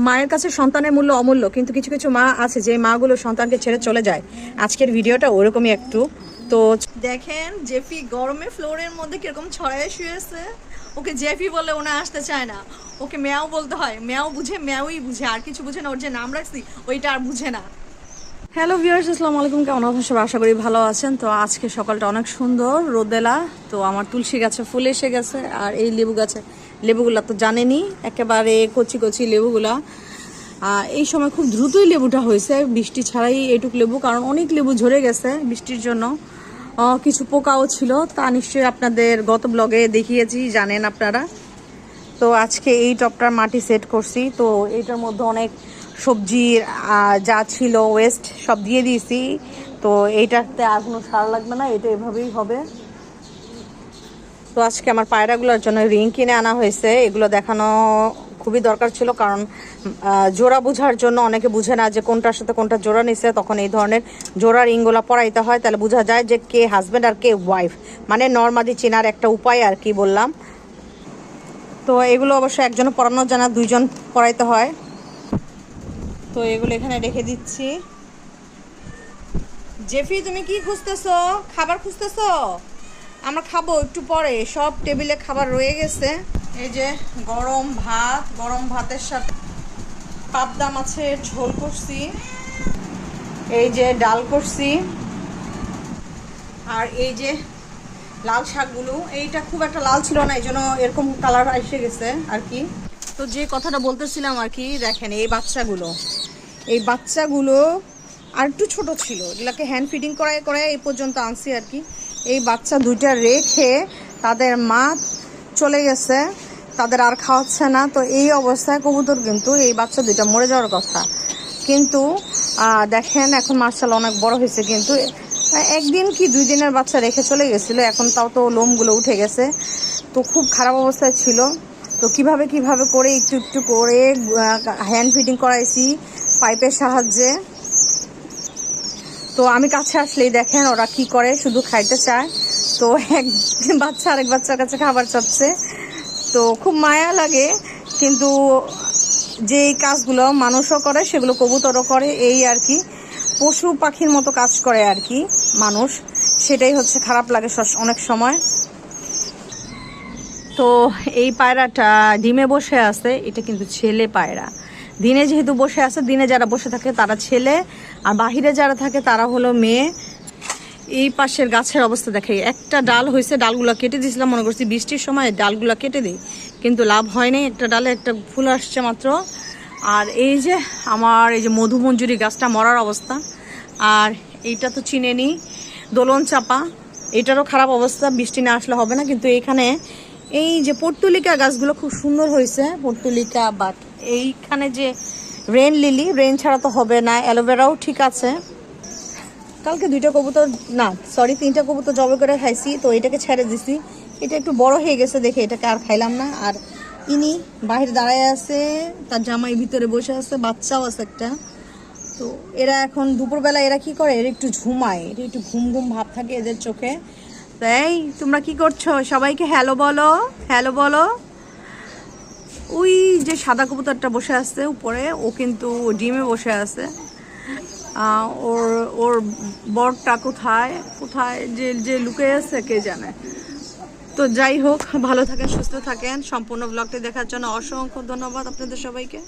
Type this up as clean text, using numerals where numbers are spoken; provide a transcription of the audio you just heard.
মায়ের কাছে সন্তানের মূল্য অমূল্য, কিন্তু কিছু কিছু মা আছে যে মাগুলো সন্তানকে ছেড়ে চলে যায়। আজকের ভিডিওটা ওরকমই একটু। তো দেখেন জেফি গরমে ফ্লোরের মধ্যে কিরকম ছড়ায় শুয়েছে। ওকে জেফি বলে ওনা আসতে চায় না, ওকে ম্যাও বলতে হয়। ম্যাও বুঝে, ম্যাওই বুঝে, আর কিছু বুঝে না। ওর যে নাম রাখছি ওইটা আর বুঝে না। হ্যালো ভিউয়ার্স, আসসালামু আলাইকুম। কেমন আছেন সবাই? আশা করি ভালো আছেন। তো আজকে সকালটা অনেক সুন্দর, রোদেলা। তো আমার তুলসী গাছে ফুল এসে গেছে, আর এই লেবু গাছে লেবুগুলা তো জানেনই, একেবারে কচি কচি লেবুগুলা। এই সময় খুব দ্রুতই লেবুটা হয়েছে, বৃষ্টি ছাড়াই এইটুক লেবু, কারণ অনেক লেবু ঝরে গেছে বৃষ্টির জন্য। কিছু পোকাও ছিল, তা নিশ্চয়ই আপনাদের গত ব্লগে দেখিয়েছি, জানেন আপনারা। তো আজকে এই টপটার মাটি সেট করছি। তো এইটার মধ্যে অনেক সবজির যা ছিল ওয়েস্ট সব দিয়ে দিয়েছি। তো এইটাতে আর কোনো সার লাগবে না, এটা এভাবেই হবে। তো আজকে আমার পায়রাগুলোর জন্য রিং কিনে আনা হয়েছে। এগুলো দেখানো খুবই দরকার ছিল, কারণ জোড়া বোঝার জন্য অনেকে বুঝে না যে কোনটার সাথে কোনটা জোড়া নিছে। তখন এই ধরনের জোড়া রিংগুলো পরাইতে হয়, তাহলে বোঝা যায় যে কে হাজব্যান্ড আর কে ওয়াইফ, মানে নর্মালি চেনার একটা উপায় আর কি বললাম। তো এগুলো অবশ্য একজন পরানো যায় না, দুইজন পরাইতে হয়। তো এগুলো এখানে রেখে দিচ্ছি। জেফি, তুমি কি খুঁজতেছো? খাবার খুঁজতেছো? আমরা খাবো একটু পরে, সব টেবিলে খাবার রয়ে গেছে। এই যে গরম ভাত, গরম ভাতের সাথে পাবদা মাছের ঝোল করছি, এই যে ডাল করছি, আর এই যে লাল শাকগুলো। এইটা খুব একটা লাল ছিল না, এই জন্য এরকম কালার এসে গেছে আর কি। তো যে কথাটা বলতেছিলাম আর কি, দেখেন এই বাচ্চাগুলো আর একটু ছোট ছিল, এগুলাকে হ্যান্ড ফিডিং করায় করায় এই পর্যন্ত আনছি আর কি। এই বাচ্চা দুইটা রেখে তাদের মা চলে গেছে, তাদের আর খাওয়াচ্ছে না। তো এই অবস্থায় কবুতর কিন্তু এই বাচ্চা দুইটা মরে যাওয়ার কথা, কিন্তু দেখেন এখন মাশাআল্লাহ অনেক বড় হয়েছে। কিন্তু একদিন কি 2 দিনের বাচ্চা রেখে চলে গেছিলো, এখন তাও তো লোমগুলো উঠে গেছে। তো খুব খারাপ অবস্থায় ছিল। তো কিভাবে করে একটু একটু করে হ্যান্ড ফিডিং করাইছি পাইপের সাহায্যে। তো আমি কাছে আসলেই দেখেন ওরা কি করে, শুধু খাইতে চায়। তো এক বাচ্চা আরেক বাচ্চার কাছে খাবার চাচ্ছে, তো খুব মায়া লাগে। কিন্তু যে কাজগুলো মানুষও করে সেগুলো কবুতরও করে, এই আর কি পশু পাখির মতো কাজ করে আর কি মানুষ, সেটাই হচ্ছে খারাপ লাগে অনেক সময়। তো এই পায়রাটা ডিমে বসে আছে, এটা কিন্তু ছেলে পায়রা। দিনে যেহেতু বসে আছে, দিনে যারা বসে থাকে তারা ছেলে, আর বাহিরে যারা থাকে তারা হলো মেয়ে। এই পাশের গাছের অবস্থা দেখে, একটা ডাল হয়েছে, ডালগুলো কেটে দিয়েছিলাম, মনে করছি বৃষ্টির সময় ডালগুলো কেটে দিই, কিন্তু লাভ হয়নি। একটা ডালে একটা ফুল আসছে মাত্র। আর এই যে আমার এই যে মধুমঞ্জুরি গাছটা মরার অবস্থা। আর এইটা তো চিনেনি, দোলন চাপা, এটারও খারাপ অবস্থা, বৃষ্টি না আসলে হবে না। কিন্তু এখানে এই যে পর্তুলিকা গাছগুলো খুব সুন্দর হয়েছে, পর্তুলিকা। বাট এইখানে যে রেন লিলি, রেন ছাড়া তো হবে না। অ্যালোভেরাও ঠিক আছে। কালকে 2টা কবুতর, না সরি 3টা কবুতর জবে করে খাইছি, তো এটাকে ছেড়ে দিছি। এটা একটু বড় হয়ে গেছে দেখে এটাকে আর খাইলাম না। আর ইনি বাইরে দাঁড়ায় আছে, তার জামাই ভিতরে বসে আছে, বাচ্চাও আছে একটা। তো এরা এখন দুপুরবেলা এরা কি করে, এরা একটু ঝুমায়, এটা একটু ঘুম ঘুম ভাব থাকে এদের চোখে। তাই তোমরা কি করছো? সবাইকে হ্যালো বলো, হ্যালো বলো। ওই যে সাদা কবুতরটা বসে আছে উপরে, ও কিন্তু ডিমে বসে আছে। ওর ওর বরটা কোথায় কোথায় যে লুকিয়ে আছে কে জানে। তো যাই হোক, ভালো থাকেন, সুস্থ থাকেন। সম্পূর্ণ ব্লগটি দেখার জন্য অসংখ্য ধন্যবাদ আপনাদের সবাইকে।